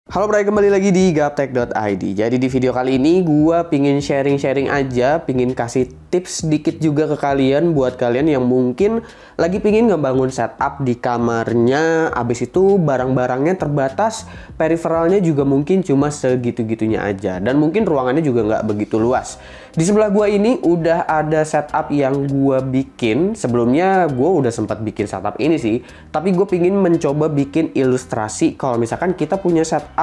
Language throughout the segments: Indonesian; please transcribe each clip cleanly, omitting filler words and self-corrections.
Halo Bray, kembali lagi di gaptek.id. Jadi di video kali ini gua pingin sharing-sharing aja, pingin kasih tips sedikit juga ke kalian buat kalian yang mungkin lagi pingin ngebangun setup di kamarnya, abis itu barang-barangnya terbatas, periferalnya juga mungkin cuma segitu-gitunya aja, dan mungkin ruangannya juga nggak begitu luas. Di sebelah gua ini udah ada setup yang gua bikin. Sebelumnya gua udah sempat bikin setup ini sih, tapi gue pingin mencoba bikin ilustrasi kalau misalkan kita punya setup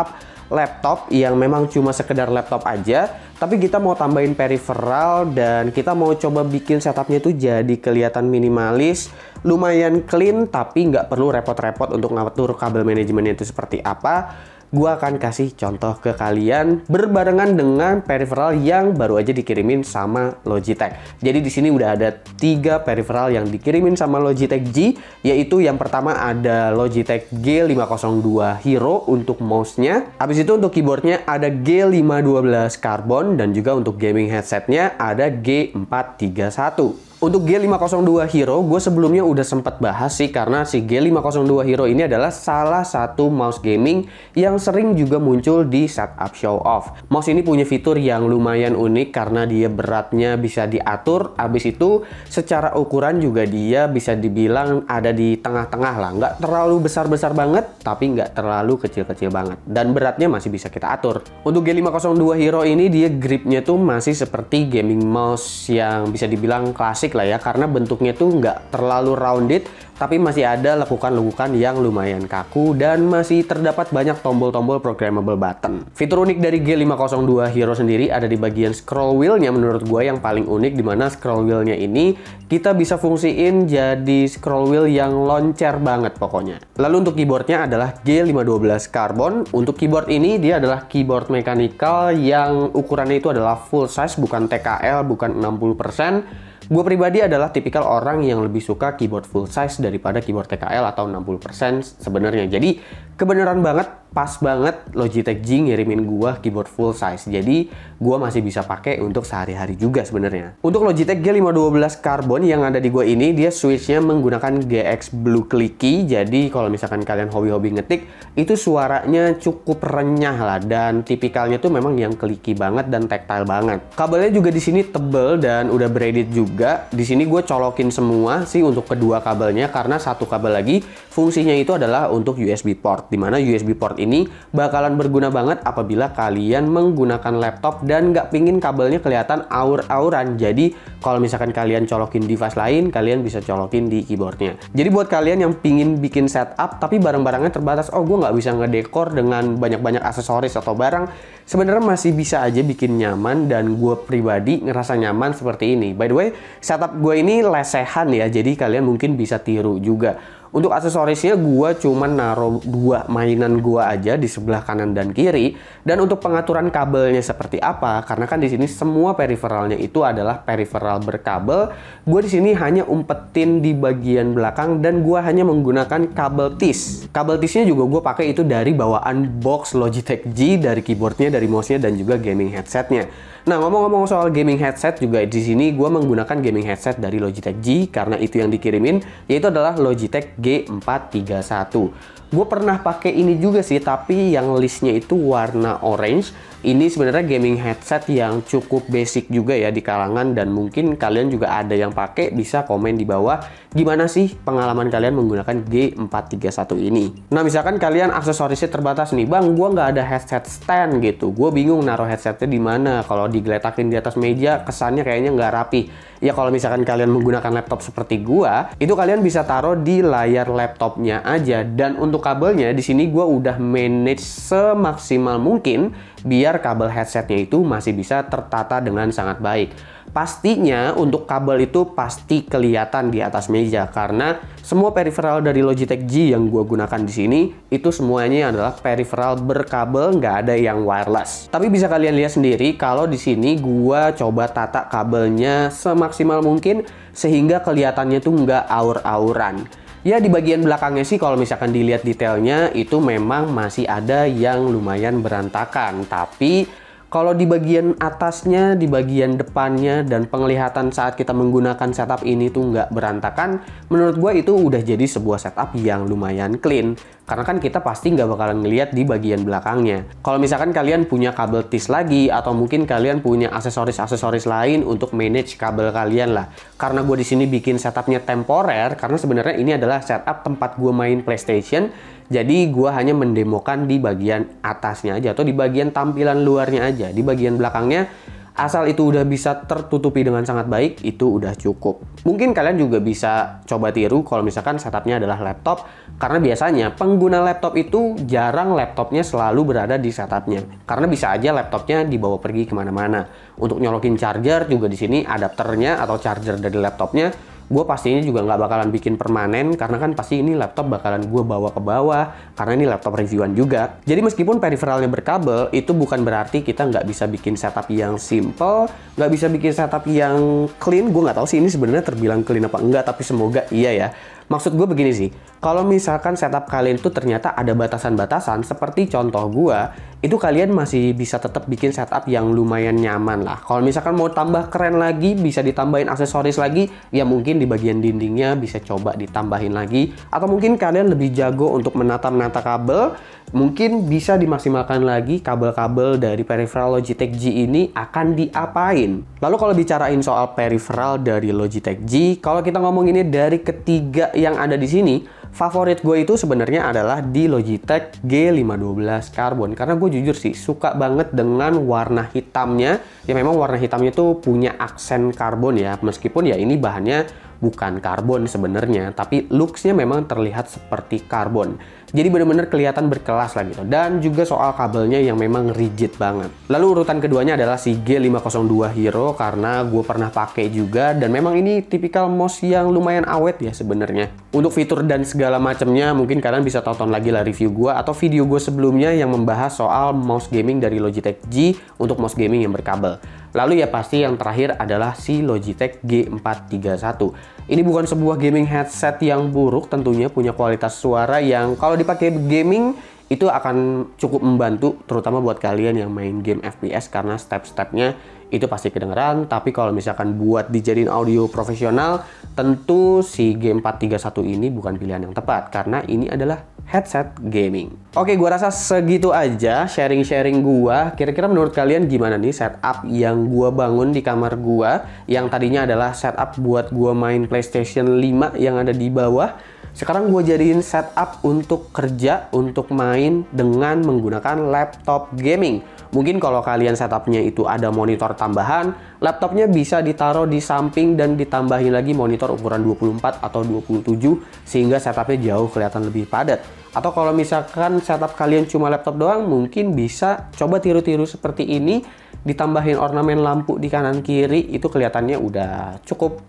laptop yang memang cuma sekedar laptop aja, tapi kita mau tambahin peripheral dan kita mau coba bikin setupnya itu jadi kelihatan minimalis, lumayan clean, tapi nggak perlu repot-repot untuk ngatur kabel manajemennya itu seperti apa. Gua akan kasih contoh ke kalian berbarengan dengan peripheral yang baru aja dikirimin sama Logitech. Jadi di sini udah ada 3 peripheral yang dikirimin sama Logitech G, yaitu yang pertama ada Logitech G502 Hero untuk mouse-nya. Habis itu untuk keyboardnya ada G512 Carbon, dan juga untuk gaming headsetnya ada G431. Untuk G502 Hero, gue sebelumnya udah sempat bahas sih, karena si G502 Hero ini adalah salah satu mouse gaming yang sering juga muncul di setup show off. Mouse ini punya fitur yang lumayan unik karena dia beratnya bisa diatur, abis itu secara ukuran juga dia bisa dibilang ada di tengah-tengah lah. Nggak terlalu besar-besar banget, tapi nggak terlalu kecil-kecil banget. Dan beratnya masih bisa kita atur. Untuk G502 Hero ini dia gripnya tuh masih seperti gaming mouse yang bisa dibilang klasik lah ya, karena bentuknya tuh nggak terlalu rounded, tapi masih ada lekukan-lekukan yang lumayan kaku dan masih terdapat banyak tombol-tombol programmable button. Fitur unik dari G502 Hero sendiri ada di bagian scroll wheelnya, menurut gue yang paling unik, dimana scroll wheelnya ini kita bisa fungsiin jadi scroll wheel yang loncer banget pokoknya. Lalu untuk keyboardnya adalah G512 Carbon. Untuk keyboard ini dia adalah keyboard mechanical yang ukurannya itu adalah full size, bukan TKL, bukan 60%. Gue pribadi adalah tipikal orang yang lebih suka keyboard full size daripada keyboard TKL atau 60% sebenarnya. Jadi kebenaran banget, pas banget Logitech G ngirimin gue keyboard full size. Jadi gue masih bisa pakai untuk sehari-hari juga sebenarnya. Untuk Logitech G512 Carbon yang ada di gue ini, dia switchnya menggunakan GX Blue Clicky. Jadi kalau misalkan kalian hobi-hobi ngetik, itu suaranya cukup renyah lah, dan tipikalnya tuh memang yang clicky banget dan tactile banget. Kabelnya juga di sini tebel dan udah braided juga. Di sini gue colokin semua sih untuk kedua kabelnya, karena satu kabel lagi fungsinya itu adalah untuk USB port, dimana USB port ini bakalan berguna banget apabila kalian menggunakan laptop dan nggak pingin kabelnya kelihatan aur-auran. Jadi kalau misalkan kalian colokin device lain, kalian bisa colokin di keyboardnya. Jadi buat kalian yang pingin bikin setup tapi barang-barangnya terbatas, oh gue nggak bisa ngedekor dengan banyak-banyak aksesoris atau barang, sebenarnya masih bisa aja bikin nyaman, dan gue pribadi ngerasa nyaman seperti ini. By the way, setup gue ini lesehan ya, jadi kalian mungkin bisa tiru juga. Untuk aksesorisnya gue cuman naruh 2 mainan gue aja di sebelah kanan dan kiri. Dan untuk pengaturan kabelnya seperti apa, karena kan di sini semua periferalnya itu adalah periferal berkabel, gue di sini hanya umpetin di bagian belakang dan gue hanya menggunakan kabel tis. Kabel tisnya juga gue pakai itu dari bawaan box Logitech G, dari keyboardnya, dari mouse-nya, dan juga gaming headsetnya. Nah, ngomong-ngomong soal gaming headset juga, di sini gue menggunakan gaming headset dari Logitech G karena itu yang dikirimin, yaitu adalah Logitech G431. Gue pernah pakai ini juga sih, tapi yang listnya itu warna orange. Ini sebenarnya gaming headset yang cukup basic juga ya di kalangan, dan mungkin kalian juga ada yang pakai, bisa komen di bawah gimana sih pengalaman kalian menggunakan G431 ini. Nah, misalkan kalian aksesorisnya terbatas nih, bang, gue nggak ada headset stand gitu, gue bingung naruh headsetnya di mana. Kalau digeletakin di atas meja kesannya kayaknya nggak rapi. Ya kalau misalkan kalian menggunakan laptop seperti gua, itu kalian bisa taruh di layar laptopnya aja. Dan untuk kabelnya di sini gua udah manage semaksimal mungkin biar kabel headsetnya itu masih bisa tertata dengan sangat baik. Pastinya untuk kabel itu pasti kelihatan di atas meja, karena semua peripheral dari Logitech G yang gue gunakan di sini itu semuanya adalah peripheral berkabel, nggak ada yang wireless. Tapi bisa kalian lihat sendiri kalau di sini gue coba tata kabelnya semaksimal mungkin sehingga kelihatannya tuh nggak aur-auran. Ya di bagian belakangnya sih kalau misalkan dilihat detailnya itu memang masih ada yang lumayan berantakan, tapi Kalau di bagian atasnya, di bagian depannya, dan penglihatan saat kita menggunakan setup ini tuh nggak berantakan, menurut gue itu udah jadi sebuah setup yang lumayan clean. Karena kan kita pasti nggak bakalan ngeliat di bagian belakangnya. Kalau misalkan kalian punya kabel TIS lagi, atau mungkin kalian punya aksesoris-aksesoris lain untuk manage kabel kalian lah. Karena gue di sini bikin setupnya temporer, karena sebenarnya ini adalah setup tempat gue main PlayStation. Jadi gue hanya mendemokan di bagian atasnya aja atau di bagian tampilan luarnya aja. Di bagian belakangnya, asal itu udah bisa tertutupi dengan sangat baik, itu udah cukup. Mungkin kalian juga bisa coba tiru kalau misalkan setupnya adalah laptop, karena biasanya pengguna laptop itu jarang laptopnya selalu berada di setupnya. Karena bisa aja laptopnya dibawa pergi kemana-mana. Untuk nyolokin charger juga di sini adapternya atau charger dari laptopnya, gue pastinya juga nggak bakalan bikin permanen, karena kan pasti ini laptop bakalan gue bawa ke bawah, karena ini laptop reviewan juga. Jadi meskipun periferalnya berkabel, itu bukan berarti kita nggak bisa bikin setup yang simple, nggak bisa bikin setup yang clean. Gue nggak tahu sih ini sebenarnya terbilang clean apa enggak, tapi semoga iya ya. Maksud gue begini sih, kalau misalkan setup kalian tuh ternyata ada batasan-batasan, seperti contoh gue, itu kalian masih bisa tetap bikin setup yang lumayan nyaman lah. Kalau misalkan mau tambah keren lagi, bisa ditambahin aksesoris lagi, ya mungkin di bagian dindingnya bisa coba ditambahin lagi. Atau mungkin kalian lebih jago untuk menata-menata kabel, mungkin bisa dimaksimalkan lagi kabel-kabel dari peripheral Logitech G ini akan diapain. Lalu kalau bicarain soal peripheral dari Logitech G, kalau kita ngomong ini dari ketiga yang ada di sini, favorit gue itu sebenarnya adalah di Logitech G512 Carbon. Karena gue jujur sih suka banget dengan warna hitamnya. Ya memang warna hitamnya tuh punya aksen karbon ya, meskipun ya ini bahannya bukan karbon sebenarnya, tapi looks-nya memang terlihat seperti karbon. Jadi benar-benar kelihatan berkelas lah gitu. Dan juga soal kabelnya yang memang rigid banget. Lalu urutan keduanya adalah si G502 Hero, karena gue pernah pakai juga, dan memang ini tipikal mouse yang lumayan awet ya sebenarnya. Untuk fitur dan segala macamnya, mungkin kalian bisa tonton lagi lah review gue atau video gue sebelumnya yang membahas soal mouse gaming dari Logitech G untuk mouse gaming yang berkabel. Lalu ya pasti yang terakhir adalah si Logitech G431. Ini bukan sebuah gaming headset yang buruk, tentunya punya kualitas suara yang kalau dipakai gaming itu akan cukup membantu, terutama buat kalian yang main game FPS, karena step-stepnya itu pasti kedengeran. Tapi kalau misalkan buat dijadiin audio profesional, tentu si G431 ini bukan pilihan yang tepat, karena ini adalah headset gaming. Oke, gua rasa segitu aja sharing-sharing gua. Kira-kira menurut kalian gimana nih setup yang gua bangun di kamar gua, yang tadinya adalah setup buat gua main PlayStation 5 yang ada di bawah. Sekarang gue jadiin setup untuk kerja, untuk main dengan menggunakan laptop gaming. Mungkin kalau kalian setupnya itu ada monitor tambahan, laptopnya bisa ditaruh di samping dan ditambahin lagi monitor ukuran 24 atau 27, sehingga setupnya jauh kelihatan lebih padat. Atau kalau misalkan setup kalian cuma laptop doang, mungkin bisa coba tiru-tiru seperti ini, ditambahin ornamen lampu di kanan kiri, itu kelihatannya udah cukup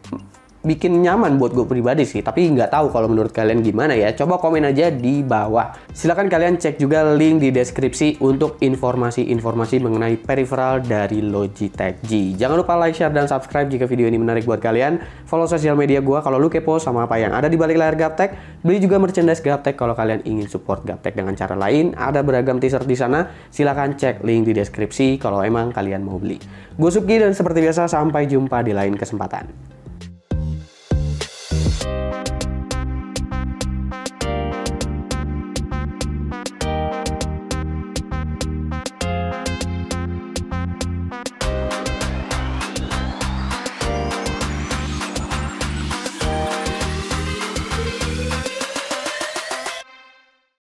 bikin nyaman buat gue pribadi sih. Tapi nggak tahu kalau menurut kalian gimana ya. Coba komen aja di bawah. Silahkan kalian cek juga link di deskripsi untuk informasi-informasi mengenai peripheral dari Logitech G. Jangan lupa like, share, dan subscribe jika video ini menarik buat kalian. Follow sosial media gue kalau lu kepo sama apa yang ada di balik layar Gaptek. Beli juga merchandise Gaptek kalau kalian ingin support Gaptek dengan cara lain. Ada beragam t-shirt di sana. Silahkan cek link di deskripsi kalau emang kalian mau beli. Gue Subki, dan seperti biasa sampai jumpa di lain kesempatan.